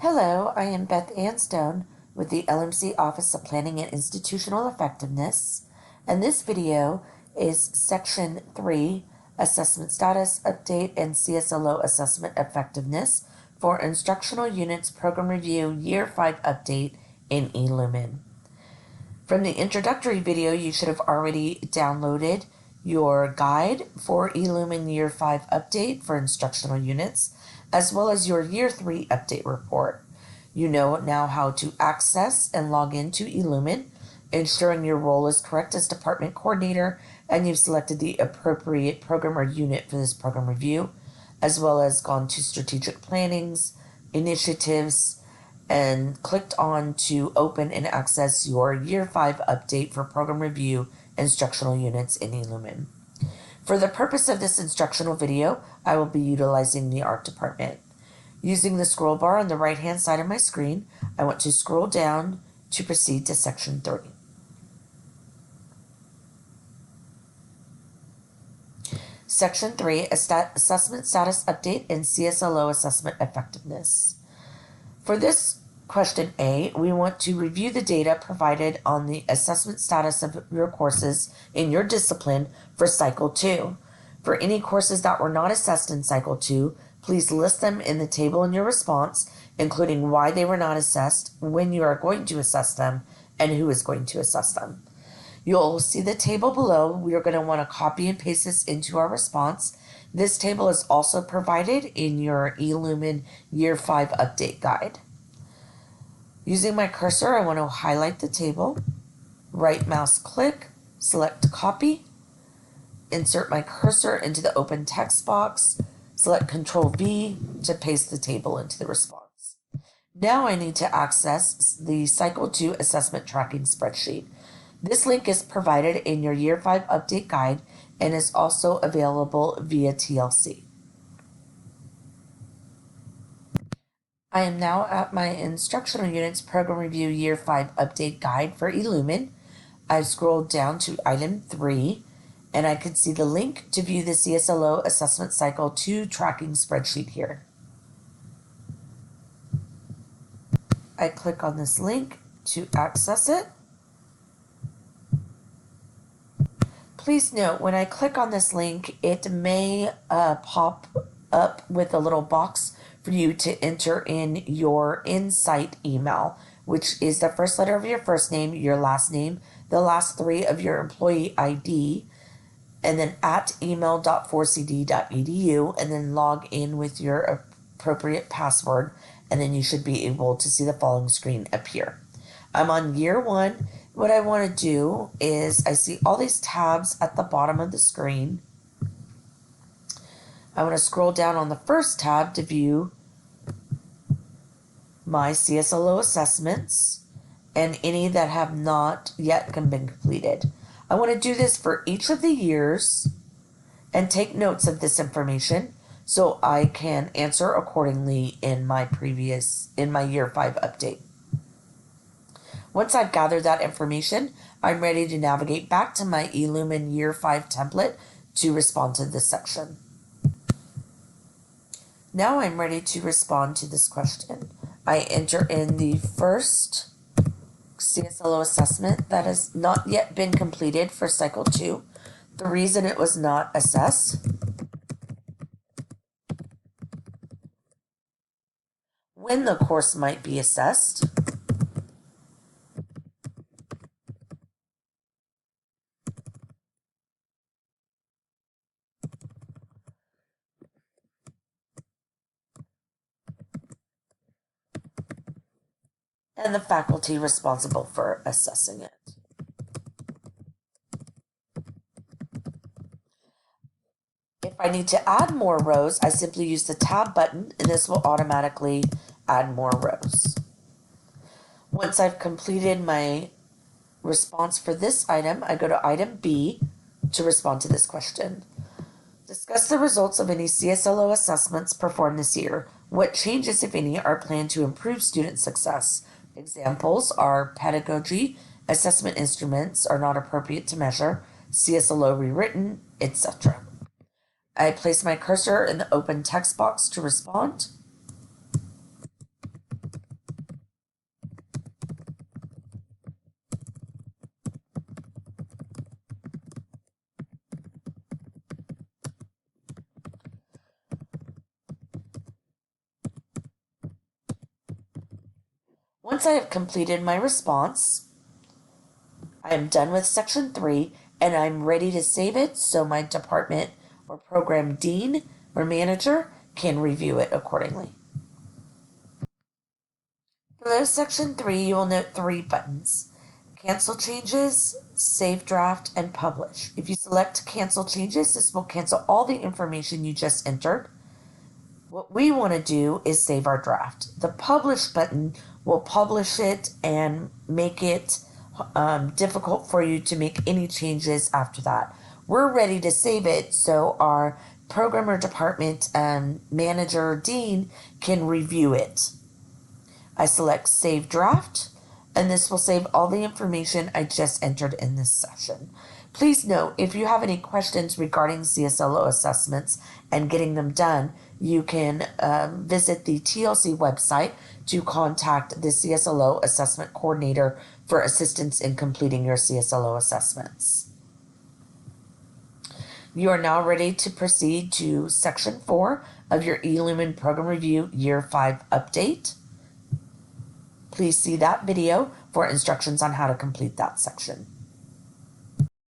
Hello, I am Beth Anstone with the LMC Office of Planning and Institutional Effectiveness, and this video is Section 3, Assessment Status, Update, and CSLO Assessment Effectiveness for Instructional Units Program Review Year 5 Update in eLumen. From the introductory video, you should have already downloaded your guide for eLumen Year 5 Update for Instructional Units, as well as your Year 3 Update Report. You know now how to access and log into eLumen, ensuring your role is correct as Department Coordinator, and you've selected the appropriate program or unit for this program review, as well as gone to Strategic Plannings, Initiatives, and clicked on to open and access your Year 5 Update for Program Review Instructional Units in eLumen. For the purpose of this instructional video, I will be utilizing the Art Department. Using the scroll bar on the right-hand side of my screen, I want to scroll down to proceed to Section 3. Section 3, Assessment Status Update and CSLO Assessment Effectiveness. For this question A, we want to review the data provided on the assessment status of your courses in your discipline for Cycle 2. For any courses that were not assessed in Cycle 2, please list them in the table in your response, including why they were not assessed, when you are going to assess them, and who is going to assess them. You'll see the table below. We are going to want to copy and paste this into our response. This table is also provided in your eLumen Year 5 Update Guide. Using my cursor, I want to highlight the table, right mouse click, select copy, insert my cursor into the open text box, select Ctrl V to paste the table into the response. Now I need to access the Cycle 2 Assessment Tracking Spreadsheet. This link is provided in your Year 5 Update Guide and is also available via TLC. I am now at my Instructional Units Program Review Year 5 Update Guide for eLumen. I've scrolled down to Item 3, and I can see the link to view the CSLO Assessment Cycle 2 Tracking Spreadsheet here. I click on this link to access it. Please note, when I click on this link, it may pop up with a little box for you to enter in your Insight email, which is the first letter of your first name, your last name, the last three of your employee ID, and then at email.4cd.edu, and then log in with your appropriate password, and then you should be able to see the following screen appear. I'm on Year 1. What I want to do is I see all these tabs at the bottom of the screen. I want to scroll down on the first tab to view my CSLO assessments and any that have not yet been completed. I want to do this for each of the years and take notes of this information so I can answer accordingly in my Year 5 update. Once I've gathered that information, I'm ready to navigate back to my eLumen Year 5 template to respond to this section. Now I'm ready to respond to this question. I enter in the first CSLO assessment that has not yet been completed for Cycle 2. The reason it was not assessed, when the course might be assessed, and the faculty responsible for assessing it. If I need to add more rows, I simply use the Tab button, and this will automatically add more rows. Once I've completed my response for this item, I go to Item B to respond to this question. Discuss the results of any CSLO assessments performed this year. What changes, if any, are planned to improve student success? Examples are pedagogy, assessment instruments are not appropriate to measure, CSLO rewritten, etc. I place my cursor in the open text box to respond. Once I have completed my response, I am done with section 3 and I'm ready to save it so my department or program dean or manager can review it accordingly. Below section 3, you will note 3 buttons: cancel changes, save draft, and publish. If you select cancel changes, this will cancel all the information you just entered. What we want to do is save our draft. The publish button will publish it and make it difficult for you to make any changes after that. We're ready to save it so our programmer department manager dean can review it. I select save draft, and this will save all the information I just entered in this session. Please note, if you have any questions regarding CSLO assessments and getting them done, you can visit the TLC website to contact the CSLO assessment coordinator for assistance in completing your CSLO assessments. You are now ready to proceed to section 4 of your eLumen Program Review Year 5 update. Please see that video for instructions on how to complete that section.